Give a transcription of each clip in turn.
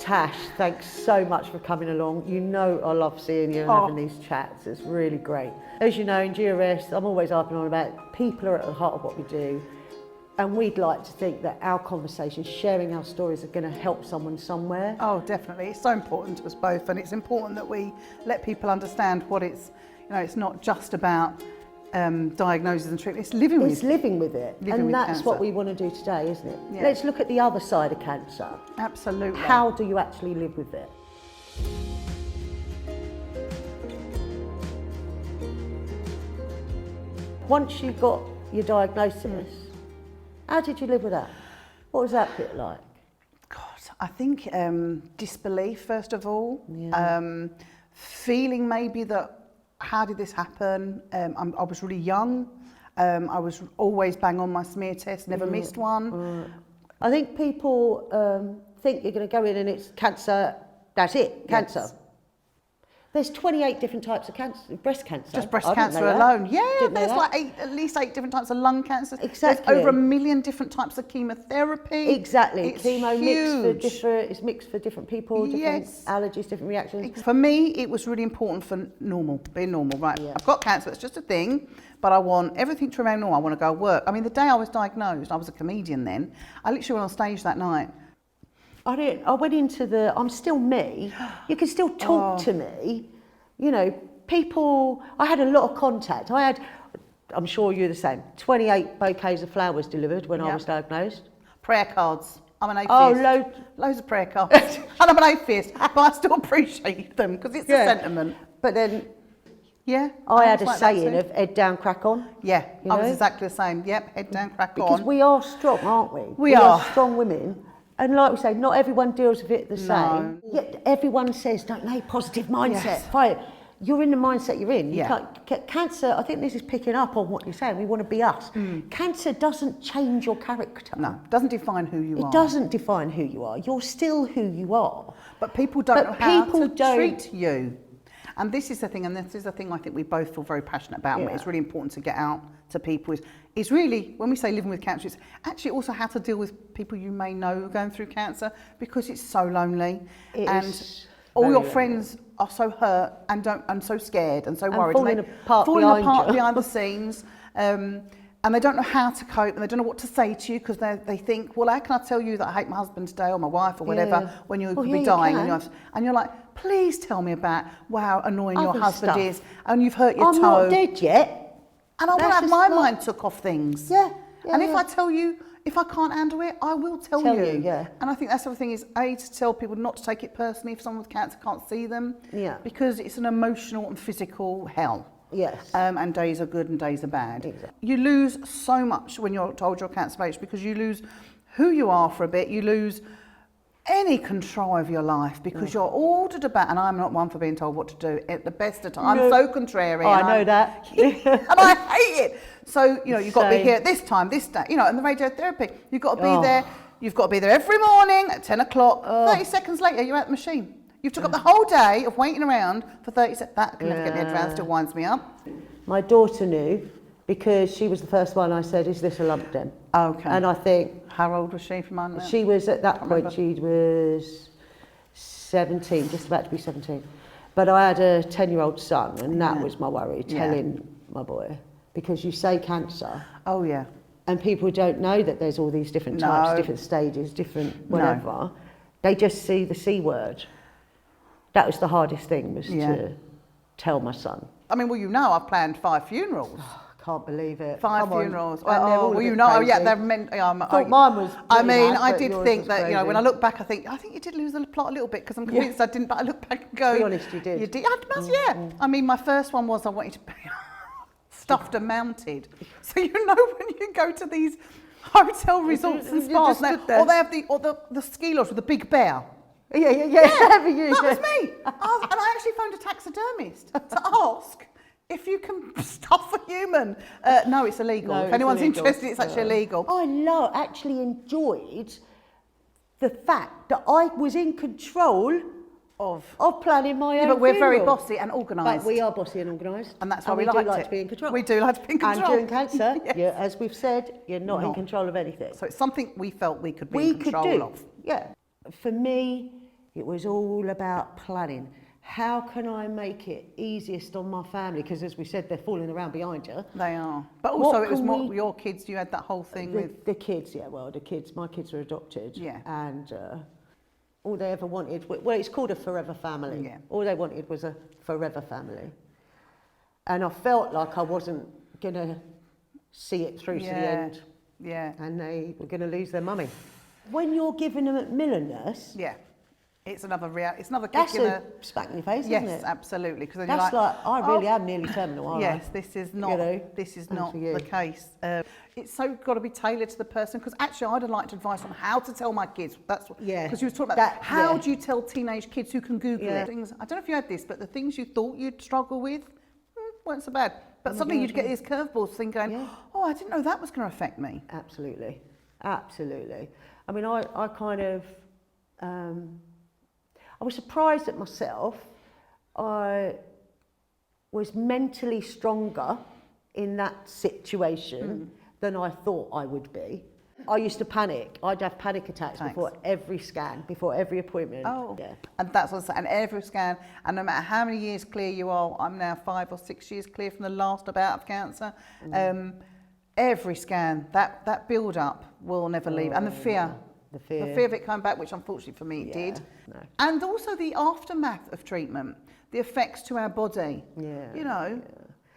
Tash, thanks so much for coming along. You know I love seeing you and having these chats. It's really great. As you know, in GRS, I'm always harping on about people are at the heart of what we do. And we'd like to think that our conversations, sharing our stories, are going to help someone somewhere. Oh, definitely. It's so important to us both, and it's important that we let people understand what it's, it's not just about diagnosis and treatment, it's living with it. It's living with it. And that's what we want to do today, isn't it? Yeah. Let's look at the other side of cancer. Absolutely. How do you actually live with it? Once you got your diagnosis, how did you live with that? What was that bit like? God, I think disbelief, first of all. Yeah. Feeling maybe that, how did this happen? I was really young. I was always bang on my smear test, never missed one. I think people think you're going to go in and it's cancer, that's it, cancer. Yes. There's 28 different types of cancer, breast cancer. Just breast cancer alone. Yeah, there's like at least 8 different types of lung cancer. Exactly. There's over 1 million different types of chemotherapy. Exactly. It's Chemo huge. it's mixed for different people, different allergies, different reactions. For me, it was really important for being normal, right? Yeah. I've got cancer, it's just a thing, but I want everything to remain normal. I want to go work. I mean, the day I was diagnosed, I was a comedian then, I literally went on stage that night. I went into I'm still me. You can still talk to me. You know, people, I had a lot of contact. I'm sure you're the same, 28 bouquets of flowers delivered when I was diagnosed. Prayer cards. I'm an atheist. Oh, loads of prayer cards. And I'm an atheist, but I still appreciate them because it's a sentiment. But then, I had a saying of head down, crack on. Yeah, I was exactly the same. Yep, head down, crack on. Because we are strong, aren't we? We are strong women. And like we say, not everyone deals with it the same. Yet everyone says, don't they, positive mindset. Yes. You're in the mindset you're in. You can't, cancer, I think this is picking up on what you're saying. We want to be us. Cancer doesn't change your character. No, it doesn't define who you are. It doesn't define who you are. You're still who you are. But people don't know how to treat you. And this is the thing, and this is the thing I think we both feel very passionate about, and it's really important to get out to people, is really, when we say living with cancer, it's actually also how to deal with people you may know going through cancer, because it's so lonely. All your friends are so hurt and so scared and so worried. Falling apart behind the scenes. And they don't know how to cope, and they don't know what to say to you, because they think, well, how can I tell you that I hate my husband today or my wife or whatever when you could be dying? And you're like, please tell me about how annoying your husband is, and you've hurt your toe. I'm not dead yet. And I want to have my mind took off things. And if I tell you, if I can't handle it, I will tell you. And I think that's the other thing is, to tell people not to take it personally if someone with cancer can't see them. Because it's an emotional and physical hell. Yes. And days are good and days are bad. Exactly. You lose so much when you're told you're cancer patient, because you lose who you are for a bit. You lose any control of your life, because you're ordered about, and I'm not one for being told what to do at the best of times. I'm so contrary. I know that. And I hate it. So, you've got to be here at this time, this day, and the radiotherapy, you've got to be there. You've got to be there every morning at 10 o'clock. 30 seconds later, you're at the machine. You've took up the whole day of waiting around for 30 seconds. That can never get me head around, still winds me up. My daughter knew, because she was the first one. I said, is this a lump then? Okay. And I think... How old was she, for mine? She was, at that point, she was 17, just about to be 17. But I had a 10-year-old son, and that was my worry, telling my boy. Because you say cancer. Oh, yeah. And people don't know that there's all these different types, different stages, different whatever. They just see the C word. That was the hardest thing, was to tell my son. I mean, I've planned 5 funerals. Can't believe it. 5 funerals. They're they're meant. I thought mine was. I did think that, when I look back, I think you did lose the plot a little bit, because I'm convinced I didn't. But I look back and go. To be honest, you did. You did. I mean, my first one was I wanted to be stuffed and mounted. So when you go to these hotel resorts and spas, or they have the ski lodge with the big bear. Yeah. That was me. And I actually phoned a taxidermist to ask if you can stuff a human. No, it's illegal. If anyone's interested, it's actually illegal. I actually enjoyed the fact that I was in control of planning my own but we're funeral. very bossy and organised. But we are bossy and organised. And that's why we do like to be in control. We do like to be in control. And during cancer, as we've said, you're not in control of anything. So it's something we felt we could be in control of. Yeah. For me, It was all about planning. How can I make it easiest on my family? Because as we said, they're falling around behind you. They are. But also it was more your kids, you had that whole thing with... The kids, yeah, well, my kids were adopted. Yeah. And all they ever wanted, well, it's called a forever family. Yeah. All they wanted was a forever family. And I felt like I wasn't going to see it through to the end. Yeah. And they were going to lose their mummy. When you're giving them Macmillan-ness... Yeah. It's another it's another kick that's in a smack in the face, isn't it? Yes, absolutely. Because that's like, I really am nearly terminal, aren't I? Yes, this is not the case. It's so got to be tailored to the person. Because actually, I'd have liked advice on how to tell my kids. That's what, because you were talking about how do you tell teenage kids who can Google it? Things, I don't know if you had this, but the things you thought you'd struggle with weren't so bad. But suddenly you'd get these curveballs thing going, oh, I didn't know that was going to affect me. Absolutely, absolutely. I mean, I kind of. I was surprised at myself. I was mentally stronger in that situation than I thought I would be. I used to panic. I'd have panic attacks before every scan, before every appointment. Oh, yeah. And that's what I'm saying. And every scan, and no matter how many years clear you are, I'm now 5 or 6 years clear from the last bout of cancer. Every scan, that build up will never leave. And the fear. The fear of it coming back, which unfortunately for me it did. No. And also the aftermath of treatment, the effects to our body. Yeah. You know.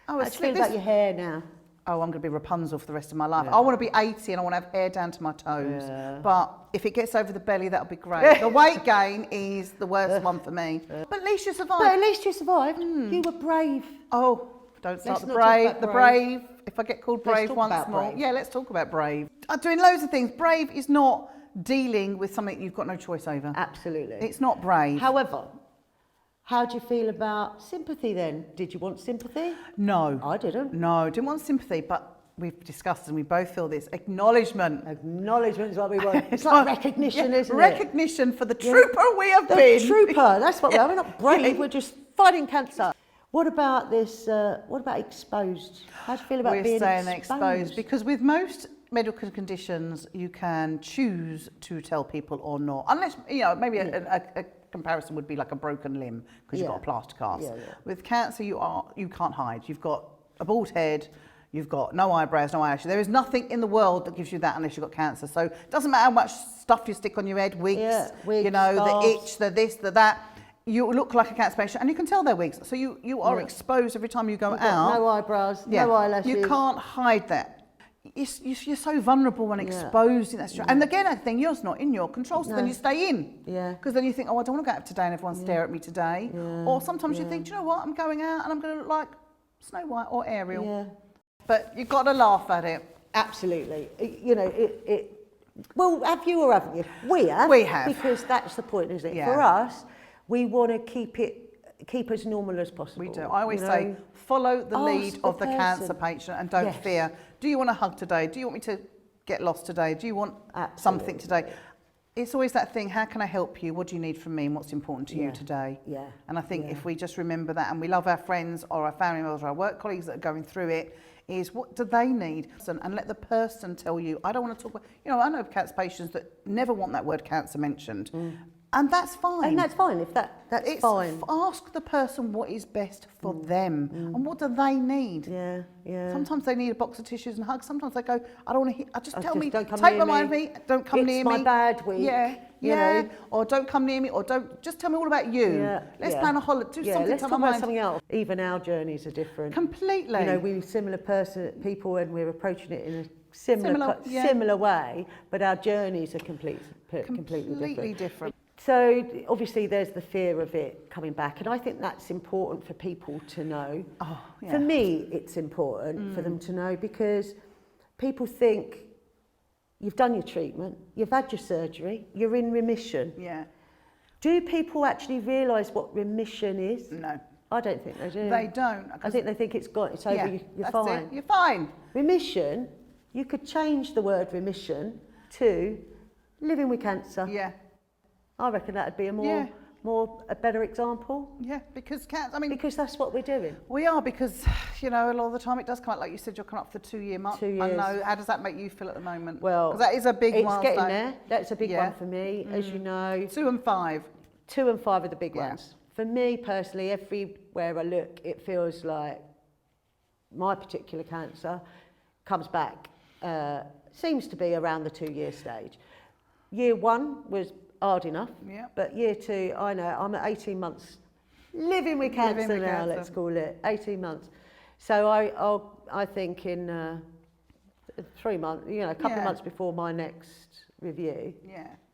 How do you feel about your hair now? Oh, I'm going to be Rapunzel for the rest of my life. I want to be 80 and I want to have hair down to my toes. Yeah. But if it gets over the belly, that'll be great. The weight gain is the worst one for me. But at least you survived. But at least you survived. You were brave. Oh, don't start the brave. The brave. If I get called brave once more. Yeah, let's talk about brave. I'm doing loads of things. Brave is not dealing with something you've got no choice over. Absolutely. It's not brave. However, how do you feel about sympathy then? Did you want sympathy? No. I didn't. No, I didn't want sympathy, but we've discussed and we both feel this. Acknowledgement. Acknowledgement is what we want. It's like recognition, isn't it? Recognition for the trooper we have been. The trooper, that's what we are. We're not brave, we're just fighting cancer. What about this, what about exposed? How do you feel about being exposed? We're saying exposed because with most medical conditions, you can choose to tell people or not. Unless, you know, maybe a comparison would be like a broken limb because you've got a plaster cast. With cancer, you can't hide. You've got a bald head, you've got no eyebrows, no eyelashes. There is nothing in the world that gives you that unless you've got cancer. So it doesn't matter how much stuff you stick on your head, wigs, you know, scarves, the itch, the this, the that. You look like a cancer patient and you can tell they're wigs. So you are exposed every time you go out. No eyebrows, no eyelashes. You can't hide that. You're so vulnerable when exposed in that situation. And again, I think yours not in your control, so then you stay in. Yeah. Because then you think, oh, I don't want to go out today and everyone stare at me today. Yeah. Or sometimes you think, do you know what, I'm going out and I'm going to look like Snow White or Ariel. Yeah. But you've got to laugh at it. Absolutely. You know, well, have you or haven't you? We have. We have. Because that's the point, isn't it? Yeah. For us, we want to keep as normal as possible. We do. I always say, follow the lead of the cancer patient and don't fear. Do you want a hug today? Do you want me to get lost today? Do you want something today? It's always that thing, how can I help you? What do you need from me and what's important to you today? Yeah. And I think if we just remember that and we love our friends or our family members or our work colleagues that are going through it, is what do they need? And let the person tell you. I don't want to talk about, you know, I know cancer patients that never want that word cancer mentioned. And that's fine. And that's fine, if that's fine. Ask the person what is best for them and what do they need. Yeah, yeah. Sometimes they need a box of tissues and hugs. Sometimes they go, I don't want to hear, just tell me, take my mind of me, don't come near me. It's my bad week. Yeah, yeah. Or don't come near me, or don't, just tell me all about you. Yeah, let's plan a holiday, do something, let's talk about something else. Even our journeys are different. Completely. You know, we're similar people and we're approaching it in a similar way, but our journeys are completely different. So obviously there's the fear of it coming back, and I think that's important for people to know. Oh, yeah. For me, it's important for them to know because people think you've done your treatment, you've had your surgery, you're in remission. Yeah. Do people actually realise what remission is? No. I don't think they do. They don't. I think they think it's over, you're fine. It. You're fine. Remission, you could change the word remission to living with cancer. Yeah. I reckon that'd be a better example. Yeah, because because that's what we're doing. We are, because you know, a lot of the time it does come out, like you said, you're coming up for the 2-year mark. 2 years. I know. How does that make you feel at the moment? Well, because that is a big milestone. It's getting there. That's a big one for me, as you know. 2 and 5. 2 and 5 are the big ones. For me personally, everywhere I look, it feels like my particular cancer comes back, seems to be around the 2-year stage. Year 1 was hard enough, but year 2, I know, I'm at 18 months living with cancer now, let's call it, 18 months. So I think in 3 months, you know, a couple of months before my next review,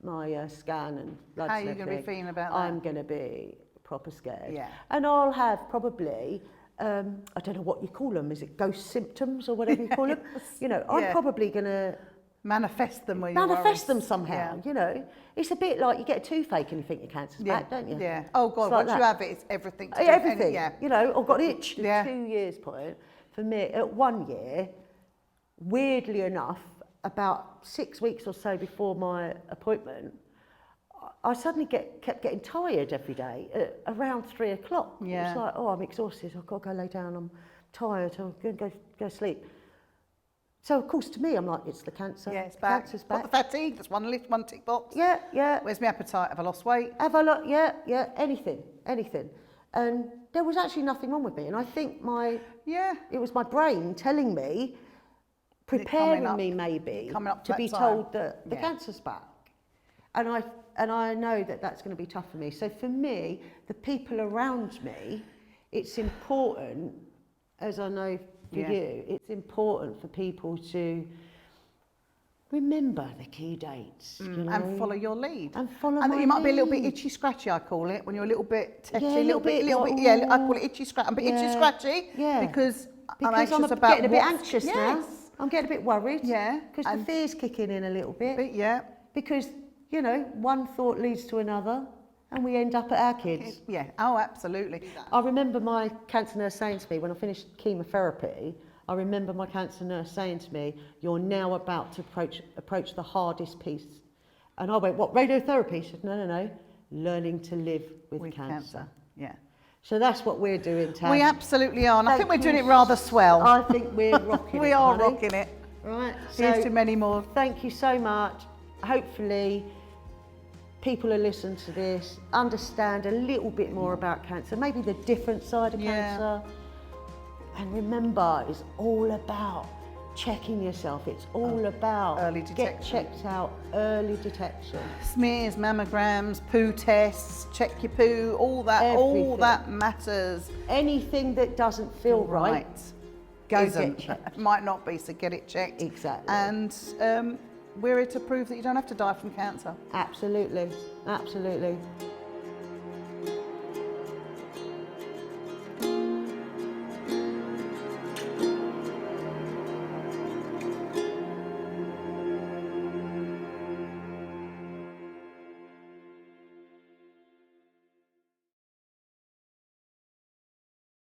my scan and bloods How are and you going to be feeling about that? I'm going to be proper scared. And I'll have probably, I don't know what you call them, is it ghost symptoms or whatever you call them? You know, I'm probably going to manifest them them somehow, you know. It's a bit like you get a toothache and you think your cancer's back, don't you? Oh God, like once you have it, it's everything. To everything, do. You know, I've got an itch at 2 years point. For me, at 1 year, weirdly enough, about 6 weeks or so before my appointment, I suddenly kept getting tired every day at around 3 o'clock. It's like, oh, I'm exhausted, I've got to go lay down, I'm tired, I'm going to go sleep. So of course to me, I'm like, it's the cancer. Yeah, it's back. Cancer's back. Got the fatigue, that's one tick box. Where's my appetite? Have I lost weight? Have I anything. And there was actually nothing wrong with me. And I think it was my brain telling me, preparing me maybe to be told that the cancer's back. And I know that that's going to be tough for me. So for me, the people around me, it's important, as I know for you, it's important for people to remember the key dates, you know? And follow your lead. And follow and my you might be a little lead. bit itchy scratchy, I call it, when you're a little bit tetchy, a little bit, I call it itchy scratchy. I'm a bit itchy scratchy because I'm anxious about getting a bit anxious now. I'm getting a bit worried. Because the fear's kicking in a little bit. Because, you know, one thought leads to another and we end up at our kids. Oh, absolutely. I remember my cancer nurse saying to me when I finished chemotherapy, I remember my cancer nurse saying to me, you're now about to approach the hardest piece. And I went, what, radiotherapy? She said, no, learning to live with cancer. So that's what we're doing, Tam. We absolutely are, and I think we're doing it rather swell. I think we're rocking it, We are honey. rocking it. Right. Here's to many more. Thank you so much. Hopefully, people who listen to this understand a little bit more about cancer, maybe the different side of cancer. And remember, it's all about checking yourself. It's all about early detection. Get checked out, early detection. Smears, mammograms, poo tests, check your poo, all that matters. Anything that doesn't feel right, go get checked. Might not be, so get it checked. Exactly. And we're here to prove that you don't have to die from cancer. Absolutely.